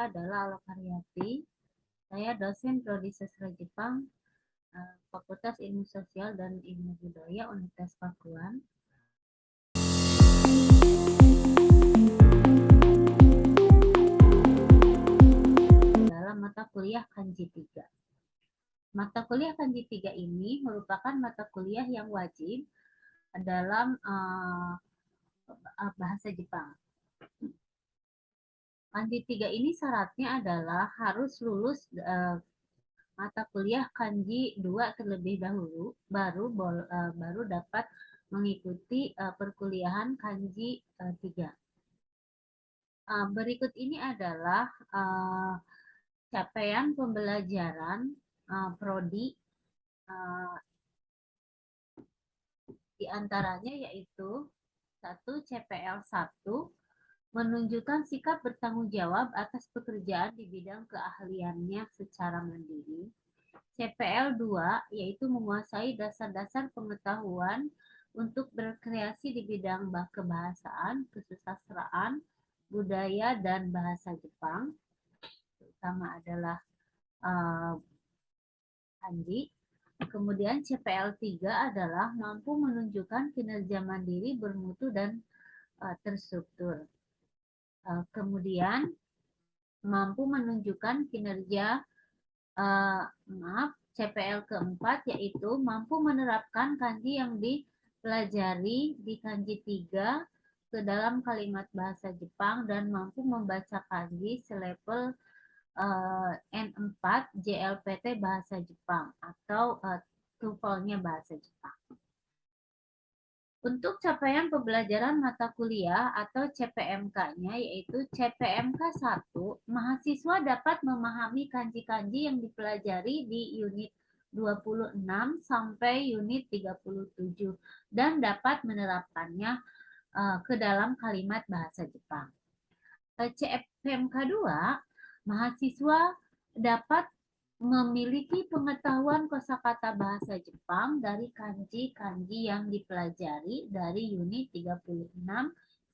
Saya adalah Alok Haryati. Saya dosen Prodi Sastra Jepang, Fakultas Ilmu Sosial dan Ilmu Budaya Universitas Pakuan. Dalam mata kuliah Kanji 3. Mata kuliah Kanji 3 ini merupakan mata kuliah yang wajib dalam bahasa Jepang. Kanji 3 ini syaratnya adalah harus lulus mata kuliah Kanji 2 terlebih dahulu, baru dapat mengikuti perkuliahan Kanji 3. Berikut ini adalah capaian pembelajaran prodi, di antaranya yaitu 1. CPL 1 menunjukkan sikap bertanggung jawab atas pekerjaan di bidang keahliannya secara mandiri. CPL 2 yaitu menguasai dasar-dasar pengetahuan untuk berkreasi di bidang kebahasaan, kesusastraan, budaya, dan bahasa Jepang. Terutama adalah kanji. Kemudian CPL 3 adalah mampu menunjukkan kinerja mandiri, bermutu, dan terstruktur. Kemudian mampu menunjukkan kinerja CPL keempat yaitu mampu menerapkan kanji yang dipelajari di Kanji 3 ke dalam kalimat bahasa Jepang dan mampu membaca kanji selevel N4 JLPT bahasa Jepang atau TOEFL-nya bahasa Jepang. Untuk capaian pembelajaran mata kuliah atau CPMK-nya yaitu CPMK 1, mahasiswa dapat memahami kanji-kanji yang dipelajari di unit 26 sampai unit 37 dan dapat menerapkannya ke dalam kalimat bahasa Jepang. CPMK 2, mahasiswa dapat memiliki pengetahuan kosakata bahasa Jepang dari kanji-kanji yang dipelajari dari unit 36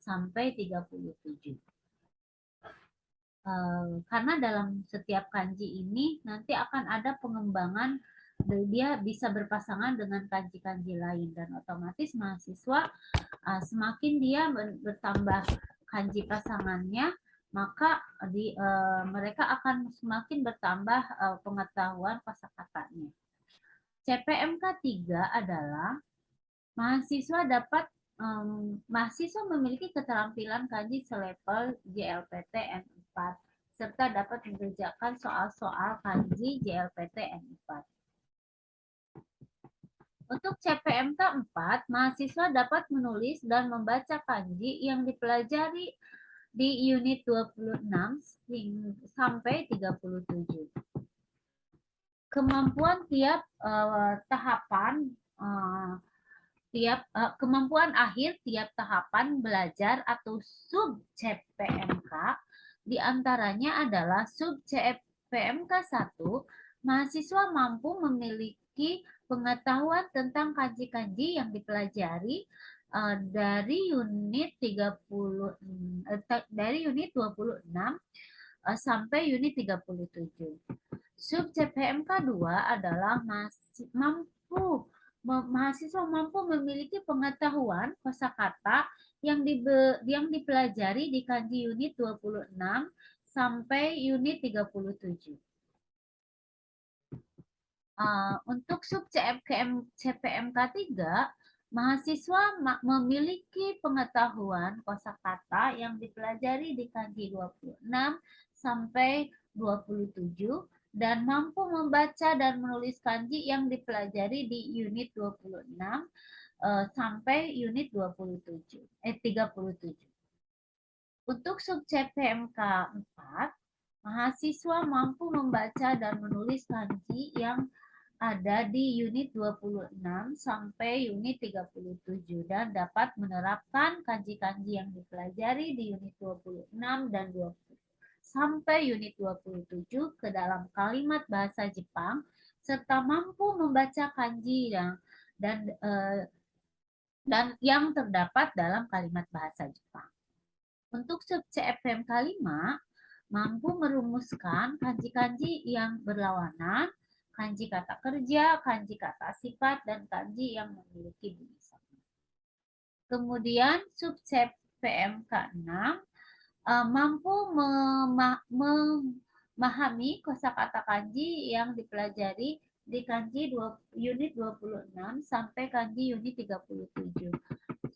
sampai 37. Karena dalam setiap kanji ini nanti akan ada pengembangan, dia bisa berpasangan dengan kanji-kanji lain dan otomatis mahasiswa semakin dia bertambah kanji pasangannya, maka mereka akan semakin bertambah pengetahuan kosakatanya. CPMK 3 adalah mahasiswa memiliki keterampilan kanji selevel JLPT N4 serta dapat mengerjakan soal-soal kanji JLPT N4. Untuk CPMK 4, mahasiswa dapat menulis dan membaca kanji yang dipelajari di unit 26 sampai 37. Kemampuan tiap tahapan kemampuan akhir tiap tahapan belajar atau sub CPMK diantaranya adalah sub CPMK 1, mahasiswa mampu memiliki pengetahuan tentang kanji-kanji yang dipelajari dari unit 26 sampai unit 37. Sub CPMK 2 adalah mahasiswa mampu memiliki pengetahuan kosakata yang dipelajari di kanji unit 26 sampai unit 37. Untuk sub CPMK 3, mahasiswa memiliki pengetahuan kosakata yang dipelajari di kanji 26 sampai 27 dan mampu membaca dan menulis kanji yang dipelajari di unit 26 sampai unit 37. Untuk sub CPMK 4, mahasiswa mampu membaca dan menulis kanji yang ada di unit 26 sampai unit 37 dan dapat menerapkan kanji-kanji yang dipelajari di unit 26 dan 20 sampai unit 27 ke dalam kalimat bahasa Jepang serta mampu membaca kanji dan yang terdapat dalam kalimat bahasa Jepang. Untuk sub CPMK 5, mampu merumuskan kanji-kanji yang berlawanan, kanji kata kerja, kanji kata sifat, dan kanji yang memiliki bunyi sama. Kemudian subset PMK 6 mampu memahami kosakata kanji yang dipelajari di kanji unit 26 sampai kanji unit 37.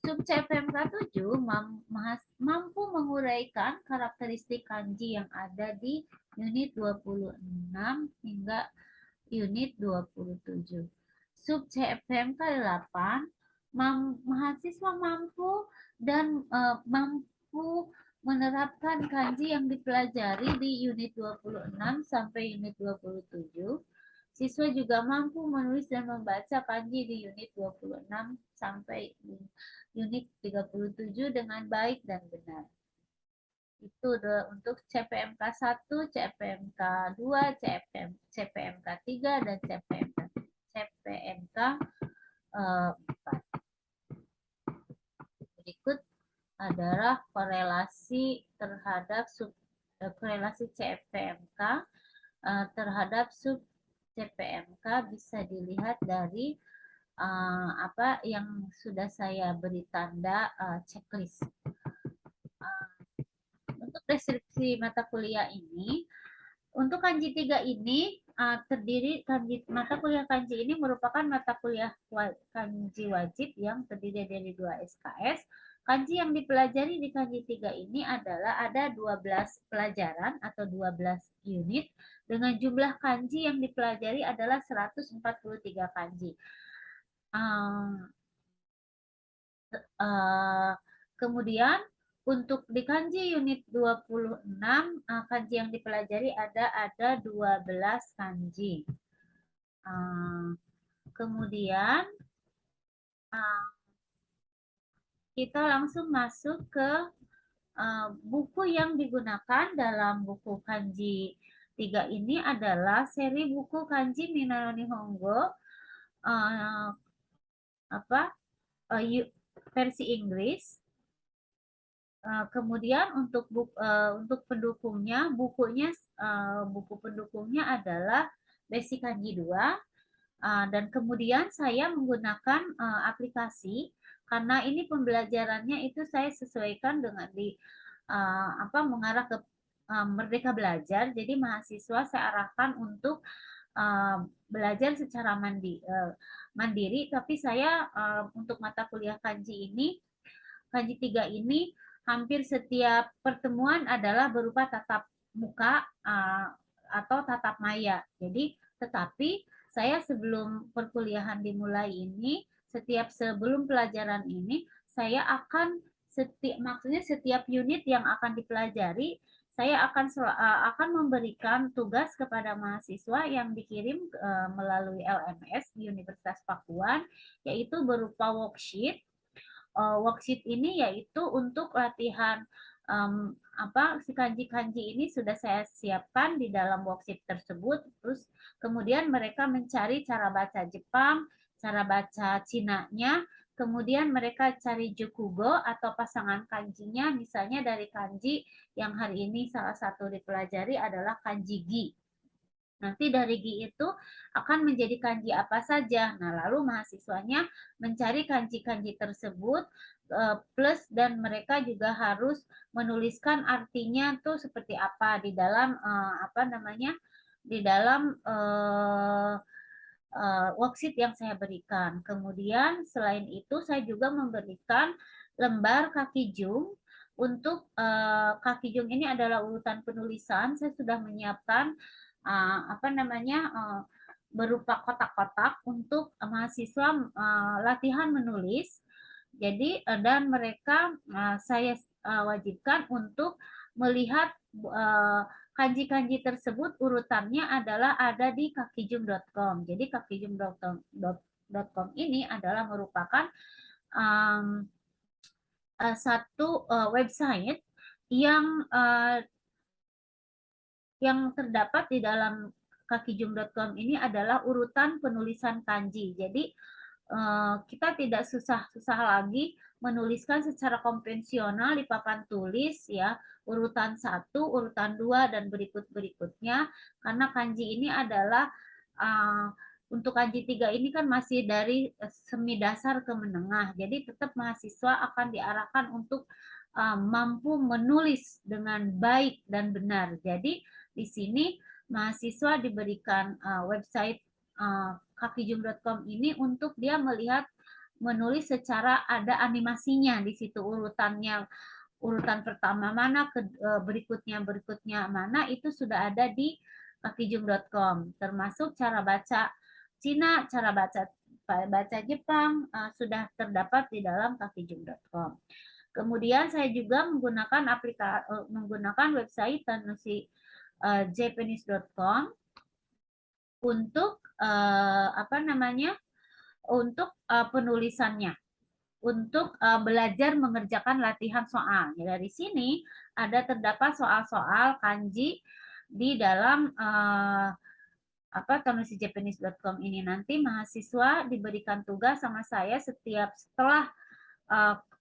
Subset PMK 7 mampu menguraikan karakteristik kanji yang ada di unit 26 hingga unit 27. Subset PMK 8 mahasiswa mampu dan mampu menerapkan kanji yang dipelajari di unit 26 sampai unit 27. Siswa juga mampu menulis dan membaca kanji di unit 26 sampai unit 37 dengan baik dan benar. Itu untuk CPMK 1, CPMK 2, CPMK 3, dan CPMK 4. Berikut adalah korelasi terhadap korelasi CPMK terhadap sub CPMK bisa dilihat dari apa yang sudah saya beri tanda checklist. Untuk deskripsi mata kuliah ini, untuk kanji 3 ini terdiri mata kuliah kanji ini merupakan mata kuliah kanji wajib yang terdiri dari 2 SKS. Kanji yang dipelajari di kanji 3 ini adalah ada 12 pelajaran atau 12 unit dengan jumlah kanji yang dipelajari adalah 143 kanji. Kemudian untuk di kanji unit 26, kanji yang dipelajari ada 12 kanji. Kemudian kita langsung masuk ke buku yang digunakan dalam buku kanji 3 ini adalah seri buku kanji Minano Nihongo versi Inggris. Kemudian untuk pendukungnya, buku pendukungnya adalah Basic Kanji 2. Dan kemudian saya menggunakan aplikasi karena ini pembelajarannya itu saya sesuaikan dengan mengarah ke Merdeka Belajar. Jadi mahasiswa saya arahkan untuk belajar secara mandiri, tapi saya untuk mata kuliah kanji ini, kanji 3 ini hampir setiap pertemuan adalah berupa tatap muka atau tatap maya. Jadi, tetapi saya sebelum perkuliahan dimulai ini, sebelum pelajaran ini, saya akan setiap unit yang akan dipelajari, saya akan memberikan tugas kepada mahasiswa yang dikirim melalui LMS di Universitas Pakuan, yaitu berupa worksheet. Worksheet ini yaitu untuk latihan si kanji-kanji ini sudah saya siapkan di dalam worksheet tersebut. Terus kemudian mereka mencari cara baca Jepang, cara baca Cina-nya, kemudian mereka cari jukugo atau pasangan kanjinya, misalnya dari kanji yang hari ini salah satu dipelajari adalah kanji gi. Nanti dari gi itu akan menjadi kanji apa saja. Nah, lalu mahasiswanya mencari kanji-kanji tersebut plus dan mereka juga harus menuliskan artinya tuh seperti apa di dalam di dalam worksheet yang saya berikan. Kemudian selain itu saya juga memberikan lembar kakijung. Untuk kakijung ini adalah urutan penulisan. Saya sudah menyiapkan berupa kotak-kotak untuk mahasiswa latihan menulis. Jadi dan mereka saya wajibkan untuk melihat kanji-kanji tersebut urutannya adalah ada di kakijung.com. Jadi kakijung.com ini adalah merupakan satu website yang terdapat di dalam kakijung.com ini adalah urutan penulisan kanji. Jadi kita tidak susah-susah lagi menuliskan secara konvensional di papan tulis ya, urutan 1, urutan 2 dan berikut-berikutnya, karena kanji ini adalah untuk kanji 3 ini kan masih dari semi dasar ke menengah. Jadi tetap mahasiswa akan diarahkan untuk mampu menulis dengan baik dan benar. Jadi di sini mahasiswa diberikan website kakijum.com ini untuk dia melihat menulis secara ada animasinya di situ, urutannya, urutan pertama mana, berikutnya mana, itu sudah ada di kakijum.com, termasuk cara baca Cina, cara baca Jepang sudah terdapat di dalam kakijum.com. Kemudian saya juga menggunakan website tanusi japanese.com untuk untuk penulisannya, untuk belajar mengerjakan latihan soal. Dari sini ada terdapat soal-soal kanji di dalam tanusijapanese.com ini. Nanti mahasiswa diberikan tugas sama saya setelah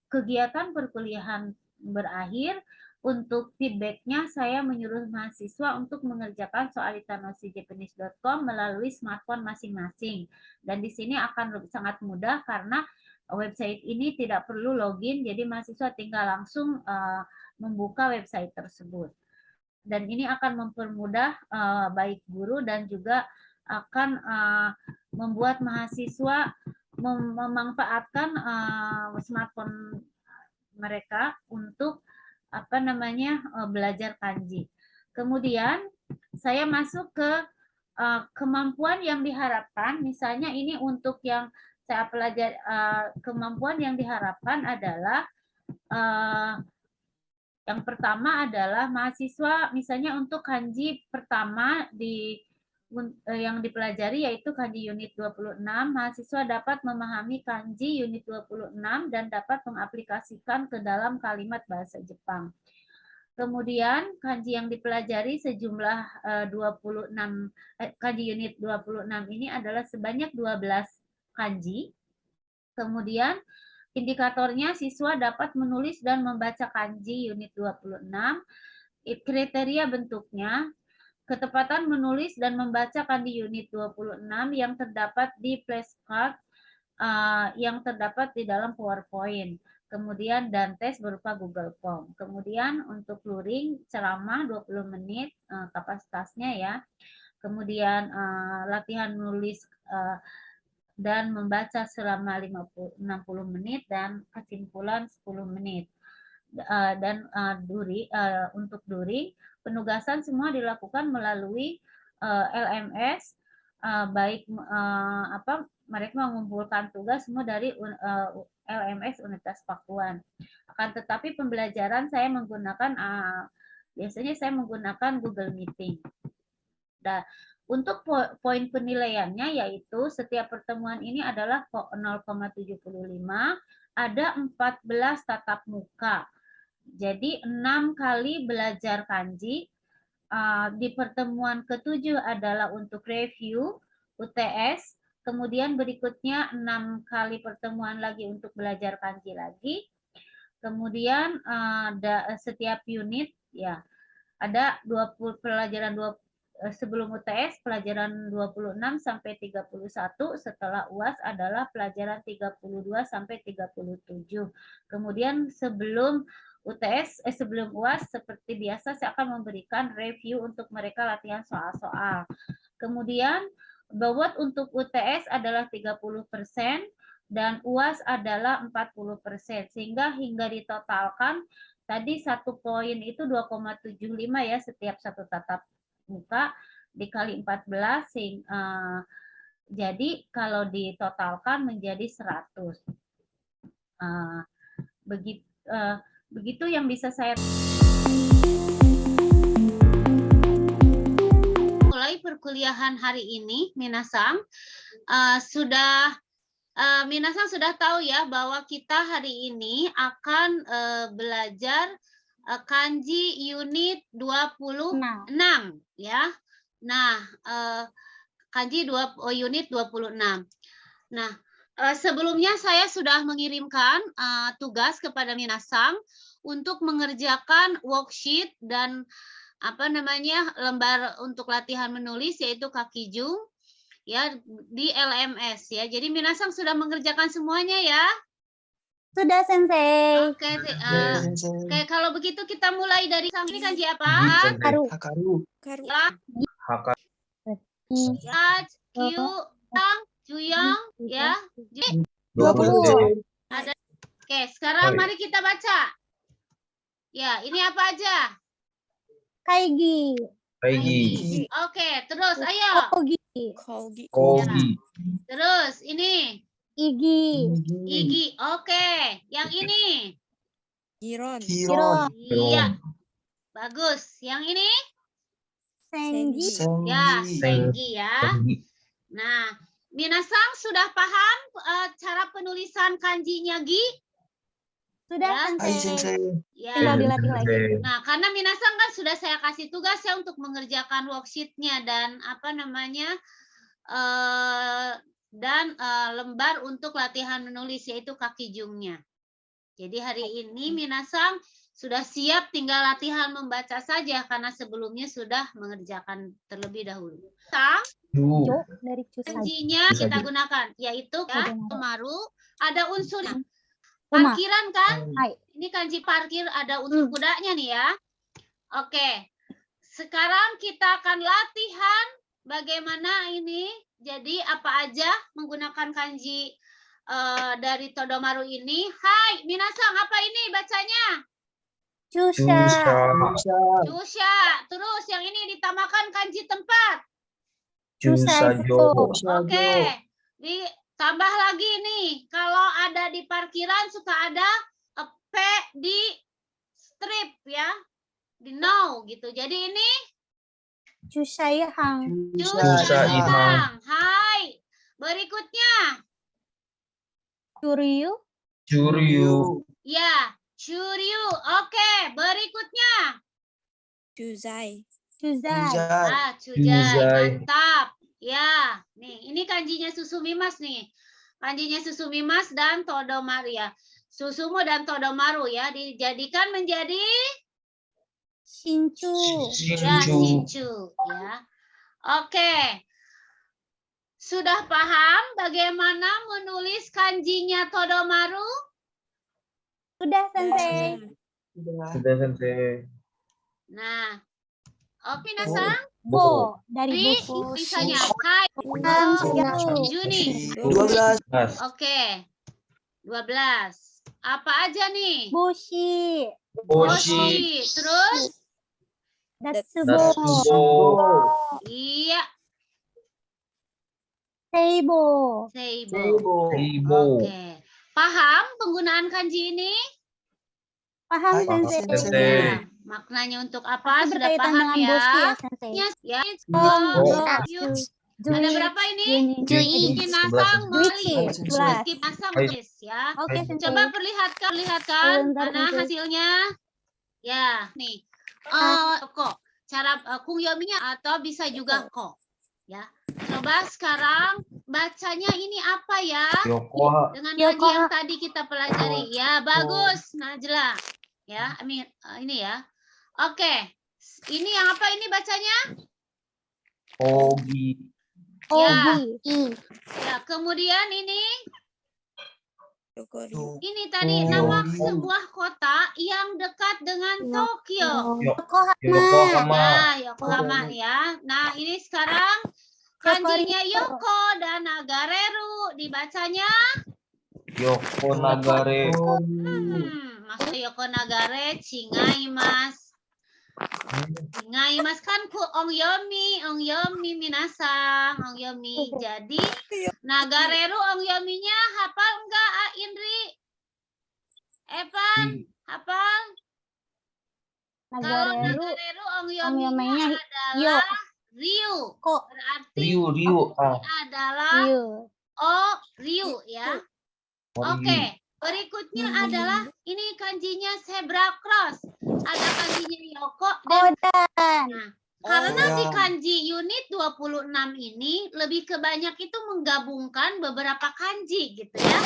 kegiatan perkuliahan berakhir. Untuk feedbacknya, saya menyuruh mahasiswa untuk mengerjakan soal di tanusijapanese.com melalui smartphone masing-masing. Dan di sini akan sangat mudah karena website ini tidak perlu login, jadi mahasiswa tinggal langsung membuka website tersebut. Dan ini akan mempermudah baik guru dan juga akan membuat mahasiswa memanfaatkan smartphone mereka untuk belajar kanji. Kemudian saya masuk ke kemampuan yang diharapkan. Misalnya ini untuk yang saya pelajari, kemampuan yang diharapkan adalah yang pertama adalah mahasiswa misalnya untuk kanji pertama yang dipelajari yaitu kanji unit 26, mahasiswa dapat memahami kanji unit 26 dan dapat mengaplikasikan ke dalam kalimat bahasa Jepang. Kemudian kanji yang dipelajari sejumlah 26 kanji unit 26 ini adalah sebanyak 12 kanji. Kemudian indikatornya siswa dapat menulis dan membaca kanji unit 26. Kriteria bentuknya ketepatan menulis dan membaca kanji unit 26 yang terdapat di flashcard yang terdapat di dalam PowerPoint. Kemudian dan tes berupa Google Form. Kemudian untuk luring ceramah 20 menit kapasitasnya ya. Kemudian latihan menulis dan membaca selama 60 menit dan kesimpulan 10 menit. Dan untuk duri penugasan semua dilakukan melalui LMS, baik mereka mengumpulkan tugas semua dari LMS Universitas Pakuan. Akan tetapi pembelajaran saya menggunakan biasanya saya menggunakan Google Meeting. Nah, untuk poin penilaiannya yaitu setiap pertemuan ini adalah 0,75, ada 14 tatap muka. Jadi 6 kali belajar kanji. Di pertemuan ke-7 adalah untuk review UTS, kemudian berikutnya 6 kali pertemuan lagi untuk belajar kanji lagi. Kemudian setiap unit ya ada 20 pelajaran sebelum UTS pelajaran 26 sampai 31, setelah UAS adalah pelajaran 32 sampai 37. Kemudian sebelum sebelum UAS seperti biasa saya akan memberikan review untuk mereka latihan soal-soal. Kemudian bobot untuk UTS adalah 30% dan UAS adalah 40%, sehingga hingga ditotalkan tadi satu poin itu 2,75 ya setiap satu tatap muka dikali 14 jadi kalau ditotalkan menjadi 100. Begitu yang bisa saya mulai perkuliahan hari ini. Minasang Minasang sudah tahu ya bahwa kita hari ini akan belajar kanji unit 26 ya. Nah, kanji unit 26. Nah, Sebelumnya saya sudah mengirimkan tugas kepada Minasang untuk mengerjakan worksheet dan lembar untuk latihan menulis yaitu Kakijung ya di LMS ya. Jadi Minasang sudah mengerjakan semuanya ya. Sudah, Sensei. Oke, kalau begitu kita mulai dari ini kanji apa? Haru. Ya, Q, Tang, Juyong, ya. 20. Ada. Oke, sekarang mari kita baca. Ya, ini apa aja? Kaigi. Oke, terus ayo. Kogi. Terus ini. Igi. Oke, yang ini. Giron. Iya. Bagus. Yang ini? Sengi. Ya, Sengi ya. Nah, Minasang sudah paham cara penulisan kanjinya Gi? Sudah, Ya. Sensei. Ya. Tinggal dilatih lagi. Nah, karena Minasang kan sudah saya kasih tugas ya untuk mengerjakan worksheet-nya dan lembar untuk latihan menulis yaitu Kakijungnya. Jadi hari ini Minasang sudah siap, tinggal latihan membaca saja karena sebelumnya sudah mengerjakan terlebih dahulu. Dari Kanjinya kita gunakan yaitu ya, Todomaru, ada unsurnya. Parkiran kan? Ini kanji parkir ada unsur kudanya nih ya. Oke. Sekarang kita akan latihan bagaimana ini. Jadi apa aja menggunakan kanji dari Todomaru ini. Hai, Minasang, apa ini bacanya? Chusha. Terus yang ini ditambahkan kanji tempat. Chusajo. Oke. Ditambah lagi nih. Kalau ada di parkiran suka ada P di strip ya. Di no gitu. Jadi ini Chusaihang. Hai. Berikutnya. Churyu. Ya, Churyu. Oke, berikutnya. Chuzai. Chuzai. Mantap. Ya, nih ini kanjinya Susumimas nih. Kanjinya Susumimas dan Todomaru ya. Susumu dan Todomaru ya dijadikan menjadi Shinchu. Ya, Shinchu ya. Oke. Sudah paham bagaimana menulis kanjinya Todomaru? Sudah, Sensei. Nah, Minasang? Bo. Dari buku. Tulisannya Hai. Juni. 12. Oke. 12. Apa aja nih? Boshi. Terus? Datsubo. Iya. Seibo. Oke. Paham penggunaan kanji ini? Paham, Sensei. Ya, maknanya untuk apa? Sudah Berkaitan paham dengan boshi ya, Sensei. Ya. Jui. Ada berapa ini? Minasang Mali. Minasang tulis ya. Oke, Sensei. Coba perlihatkan mana hasilnya. Ya, nih. Kok cara Kungyominya atau bisa juga kok. Ya. Coba sekarang bacanya ini apa ya? Dengan kanji yang tadi kita pelajari. Ya, bagus, Najla. Ya, ini ya. Oke. Ini yang apa ini bacanya? Ogi. Ya, kemudian ini tadi nama sebuah kota yang dekat dengan Tokyo. Yokohama ya. Nah, ini sekarang kanjinya Yoko dan Nagareru dibacanya Yoko Nagare. Maksud Yoko Nagare Chingaimasu. Chingaimasu kan ku Ongyomi Minasang, Ongyomi. Jadi Nagareru Ongyominya hafal enggak Indri? Evan, hafal? Kalau Nagareru Ongyominya adalah Ryu. Berarti Ryu. adalah Ryu ya. Oke. Berikutnya adalah ini kanjinya zebra cross. Ada kanjinya Yoko dan Odan. nah, Karena di Ya. kanji unit 26 ini lebih kebanyak itu menggabungkan beberapa kanji gitu ya.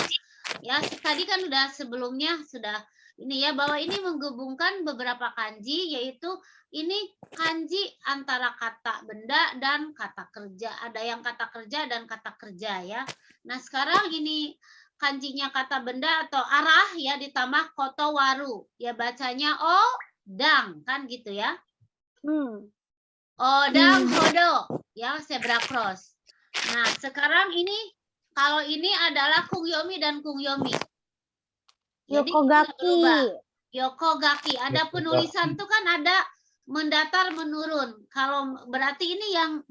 Ya, tadi kan udah sebelumnya sudah ini ya bahwa ini menggabungkan beberapa kanji, yaitu ini kanji antara kata benda dan kata kerja. Ada yang kata kerja dan kata kerja ya. Nah, sekarang ini kanjinya kata benda atau arah ya ditambah koto waru. Ya bacanya odang kan gitu ya. Odang hodo ya, zebra cross. Nah, sekarang ini kalau ini adalah Kungyomi dan Kungyomi. Jadi Yokogaki. berubah. Yokogaki. Ada penulisan tuh kan ada mendatar menurun. Kalau berarti ini yang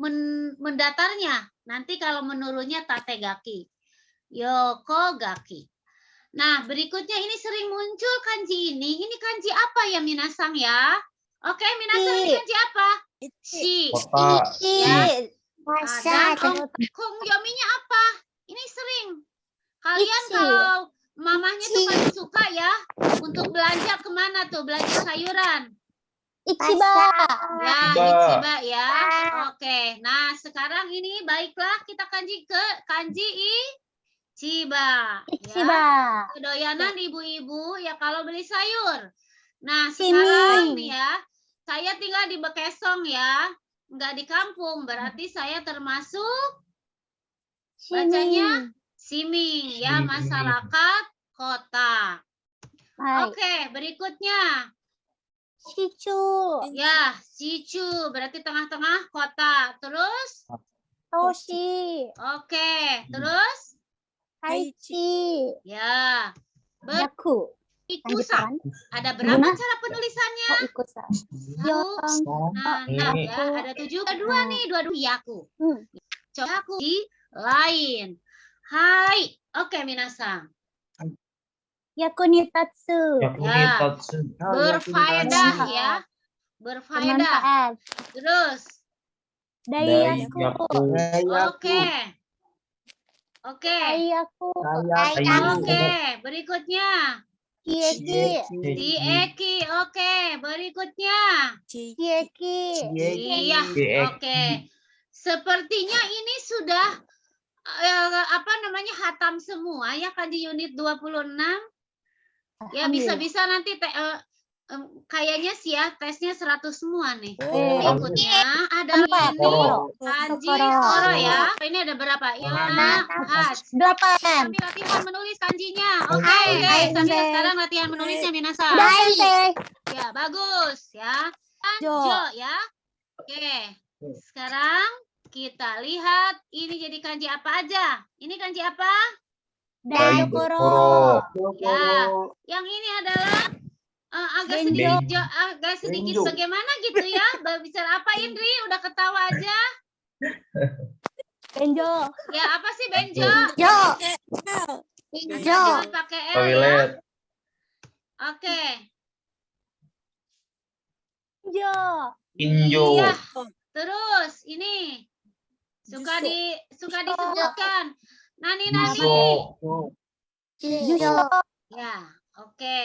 mendatarnya. Nanti kalau menurunnya tategaki. Yokogaki. Nah, berikutnya ini sering muncul kanji ini. Ini kanji apa ya Minasang ya? Oke, Minasang ini kanji apa? Shi. Kota. Ya. Dan Kungyominya apa? Ini sering. Kalian Ichi. kalau mamahnya tuh paling suka ya untuk belanja kemana tuh? Belanja sayuran. Ichiba. Ya, Ichiba. Ichiba ya. Oke. Nah, sekarang ini baiklah kita kanji ke kanji Ichiba. Ichiba. Ya. Kedoyanan ibu-ibu ya kalau beli sayur. Nah, sekarang nih ya, saya tinggal di Bekesong ya. Enggak di kampung, berarti saya termasuk bacanya Siming ya, masyarakat kota. Oke, berikutnya. Shichu. Ya, Shichu berarti tengah-tengah kota. Terus? Toshi. Oke, terus? Taichi. Ya. Yaku. Ikusan. Ada berapa cara penulisannya? Ikusan. Nah, Ini. ya, ada 7. Dua nih, dua yaku. Coba aku di lain. Hai. Oke, Minasang. Yakunitatsu. Yakunitatsu. Berfaedah ya. Berfaedah. Terus? Daiyaku. Oke. Oke. Daiyaku. Oke, berikutnya. Kieki. Dieki. Oke, berikutnya. Kieki. Iya, oke. Sepertinya ini sudah apa namanya hatam semua ya kanji unit 26. Ya bisa-bisa nanti kayaknya sih ya tesnya 100 semua nih. Berikutnya adalah ini kanji Koro ya. Ini ada berapa? Ya, 8. Kami latihan menulis kanjinya. Oke, sambil sekarang latihan menulisnya Minasa. Ya, bagus ya. Jo ya. Oke. Sekarang kita lihat ini jadi kanji apa aja. Ini kanji apa? Daikoro. Ya. Yang ini adalah agak sedikit bagaimana gitu ya. Bicara apa Indri? Udah ketawa aja. Benjo. Ya, apa sih benjo? Benjo. Jangan pakai L ya. Toilet. Oke. Injo. Iya. Terus ini suka disebutkan. Nani. Ya, oke.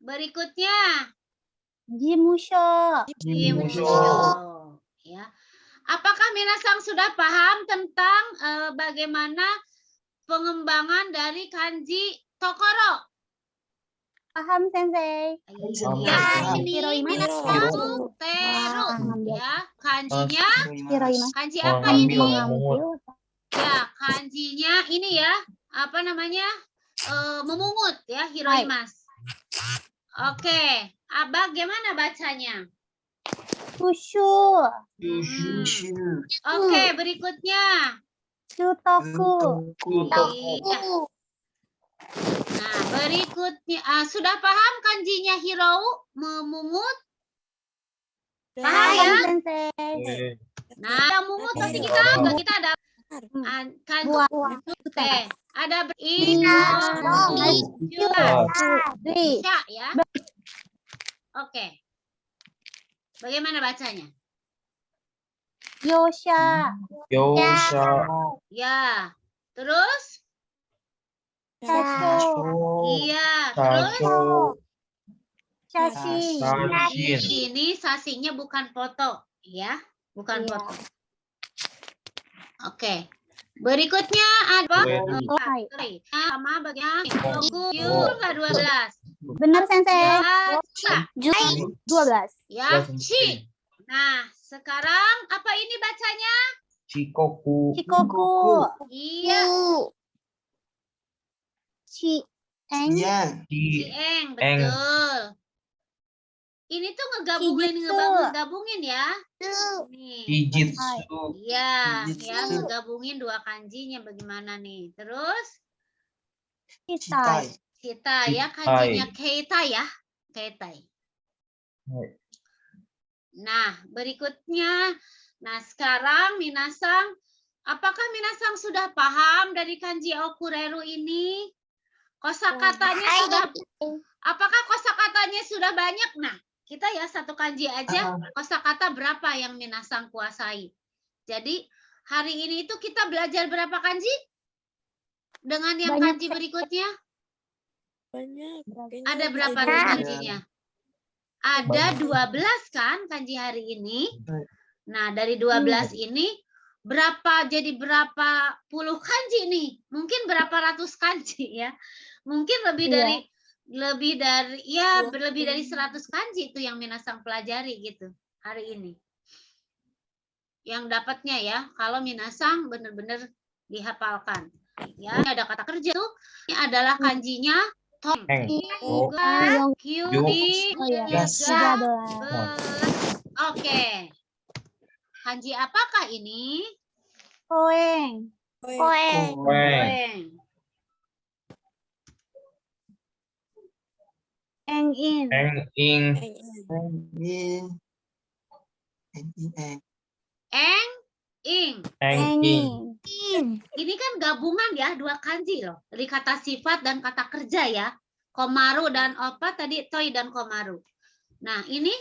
Berikutnya. Jimusho. Ya. Apakah Minasang sudah paham tentang bagaimana pengembangan dari kanji Tokoro? Paham, Sensei. Ya, ini Minasang teru ya. Kanjinya kanji apa ini? Ya, kanjinya ini ya. Apa namanya? Memungut ya, hiroimas. Oke, bagaimana bacanya? Kushu. Oke, berikutnya. Shutoku. Iya. Nah, berikutnya sudah paham kanjinya Hirou memungut? Paham ya? Sensei. Nah, memungut pasti kita ada kanji. Oke, ada Isya ya. Oke. Bagaimana bacanya? Yosha. Ya. Terus? Sacho. Iya. Terus? Shashi. Sashin. Ini sasinya bukan foto, ya, bukan Iya. foto. Oke. Berikutnya ada Weru. sama bagian Oh. enggak 12. Benar, Sensei. Ya, 12. ya, Ci. Nah, sekarang apa ini bacanya? Chikoku. Shikoku. Iya, Cieng. Ci. Cieng, Eng. betul. Ini tuh ngegabungin ya. Nih. Kijitsu. Iya, ya ngegabungin dua kanjinya bagaimana nih? Terus Citai. kita ya kanjinya keitai ya, keitai. Nah, berikutnya, nah sekarang minasang, apakah minasang sudah paham dari kanji okureru ini? Kosakatanya sudah, apakah kosakatanya sudah banyak? Nah, kita ya satu kanji aja, kosakata berapa yang minasang kuasai? Jadi hari ini itu kita belajar berapa kanji? Dengan yang Banyak, kanji berikutnya? Banyak. Ada berapa nih kanjinya? Ada 12 kan kanji hari ini. Nah, dari 12 ini jadi berapa puluh kanji nih? Mungkin berapa ratus kanji ya. Mungkin lebih dari lebih dari 100 kanji itu yang minasang pelajari gitu hari ini. Yang dapatnya ya, kalau minasang benar-benar dihafalkan. Ya, ada kata kerja tuh. Ini adalah kanjinya Tom. Eng. Juga, Kyuri, Oh ya. 13. Oke. Kanji apakah ini? Koeng. Weng. Weng. Engin. Eng. Ing. Eng, ing. Eng. Ing. Engin. Ini kan gabungan ya, dua kanji loh. Dari kata sifat dan kata kerja ya. Komaru dan apa tadi? Toi dan komaru. Nah, ini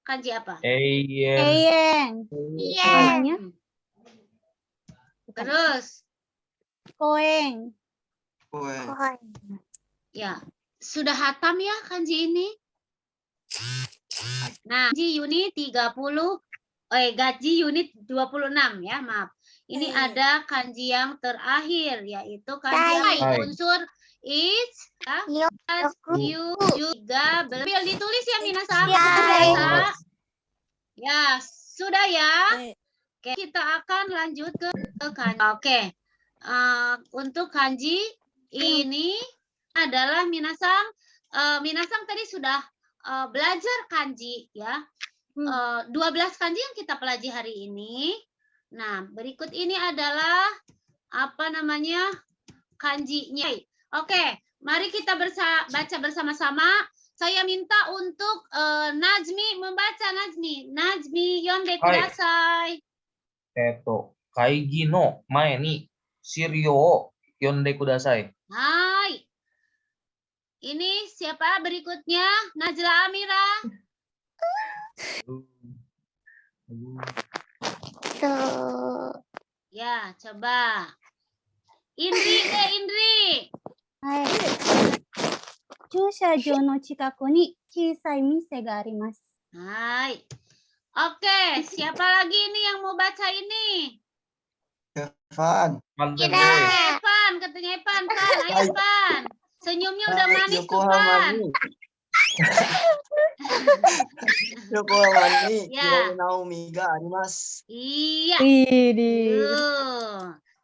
kanji apa? Eyen. Eyeng. Namanya Terus, Koeng. ya, sudah hatam ya kanji ini? Nah, gaji unit 30, gaji unit 26 ya, maaf. Ini ada kanji yang terakhir, yaitu kanji yang unsur is, ya, you, juga, bil ditulis ya minasang. Ya, sudah ya. Oke, kita akan lanjut ke kanji. Oke, untuk kanji ini adalah minasang tadi sudah belajar kanji ya. 12 kanji yang kita pelajari hari ini. Nah, berikut ini adalah apa namanya kanjinya. Oke, mari kita baca bersama-sama. Saya minta untuk Najmi membaca. Najmi, yonde kudasai. Kaigi no mae ni Shiryo o yonde kudasai. Hai. Ini siapa berikutnya? Najla Amira. Ya, coba. Indri. はい。駐車場の近くに小さい店があります。 Hai. Oke, siapa lagi ini yang mau baca ini? Mantan boy. Evan, katanya Evan. Ayo Evan. Senyumnya udah manis tuh, Pan. Ya. Iya.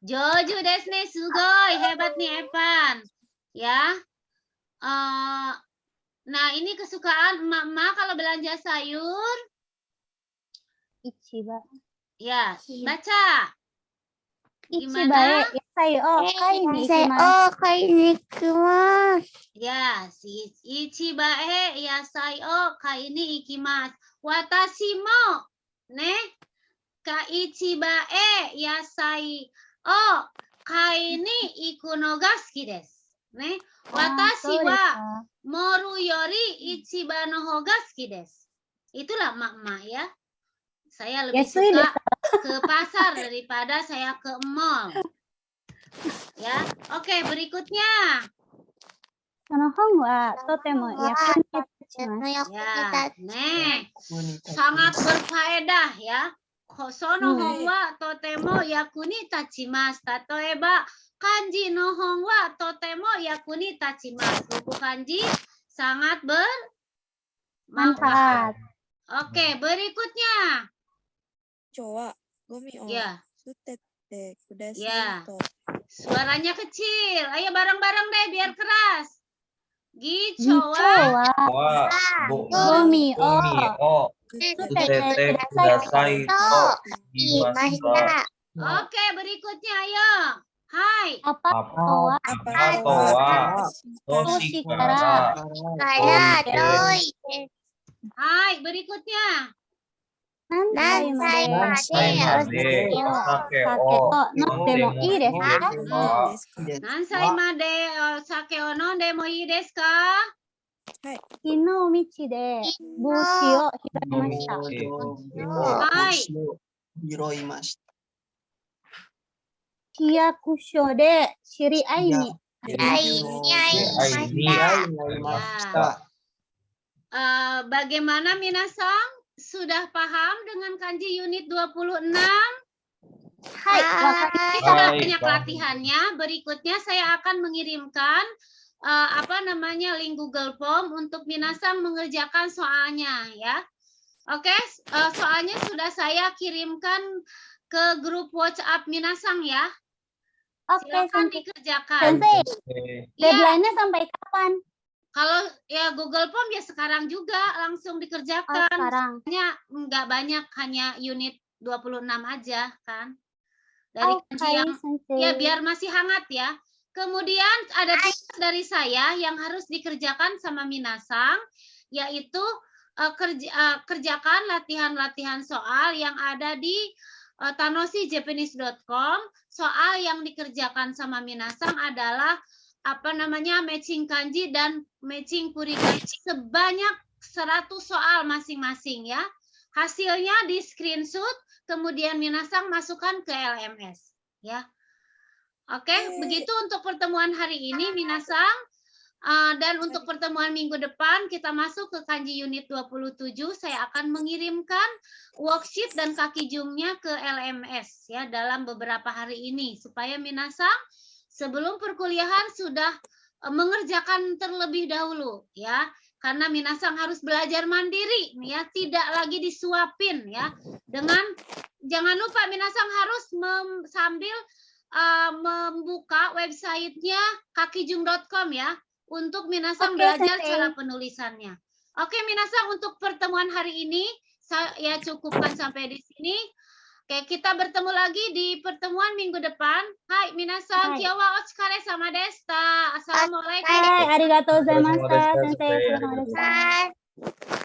Jojo desu ne, sugoi. Hebat nih Evan. Ya. Nah, ini kesukaan emak-emak kalau belanja sayur. 市場。 Ya, baca. 市場 Gimana? へ野菜を買いに行きます。 Ya, si ichiba e yasai o kai ni ikimasu. Watashi mo ne ka ichiba e yasai o kai ni iku no ga suki desu. Ne, watashi wa moru yori ichiba no hou ga suki desu. Itulah mak-mak ya. Saya lebih suka ke pasar daripada saya ke mall. Ya, oke berikutnya. その本はとても役に立ちます。Ya, sangat berfaedah ya. Sono hongwa totemo yakuni tachimasu. Tatoeba kanji no hongwa totemo yakuni tachimasu. Buku kanji sangat bermanfaat. Manfaat. Oke, berikutnya. 今日はゴミを Ya, 捨ててください Ya. と。 suaranya kecil. Ayo bareng-bareng deh biar keras. Gicho Gicho wa wa Gomi gomi o Sutete kudasai to imashita. Oke, berikutnya ayo. Hai. apa Apa wa to wa toshikara oite. Hai, berikutnya. nansai Nansai made osake o nondemo ii desu ka? Nansai made sake o nondemo ii desu ka? 昨日道で帽子を拾いました。はい。市役所で知り合いに Bagaimana minasang? Sudah paham dengan kanji unit 26? Hai, Ini sudah banyak latihannya. Berikutnya saya akan mengirimkan link Google Form untuk minasang mengerjakan soalnya ya. Oke, soalnya sudah saya kirimkan ke grup WhatsApp minasang ya. Silakan dikerjakan. Sensei, Iya, deadline-nya sampai kapan? kalau ya Google Form ya sekarang juga langsung dikerjakan. Sekarang. Hanya nggak banyak, hanya unit 26 aja kan. Dari kanji yang Sensei. ya biar masih hangat ya. Kemudian ada tugas dari saya yang harus dikerjakan sama minasang, yaitu kerjakan latihan-latihan soal yang ada di tanoshijapanese.com. Soal yang dikerjakan sama minasang adalah matching kanji dan matching purikanji sebanyak 100 soal masing-masing ya. Hasilnya di screenshot, kemudian minasang masukkan ke LMS ya. Oke, begitu untuk pertemuan hari ini minasang. Dan untuk pertemuan minggu depan kita masuk ke kanji unit 27. Saya akan mengirimkan worksheet dan kaki jumnya ke LMS ya dalam beberapa hari ini supaya minasang sebelum perkuliahan sudah mengerjakan terlebih dahulu ya, karena minasang harus belajar mandiri ya, tidak lagi disuapin ya. Jangan lupa minasang harus sambil membuka websitenya kakijung.com ya untuk minasang belajar cara penulisannya. Oke minasang, untuk pertemuan hari ini saya cukupkan sampai di sini. Oke, kita bertemu lagi di pertemuan minggu depan. Hai, minasang, kiawa otsukare sama desta. Assalamualaikum. Hai, arigatou gozaimashita, Arigatou sensei. gozaimashita.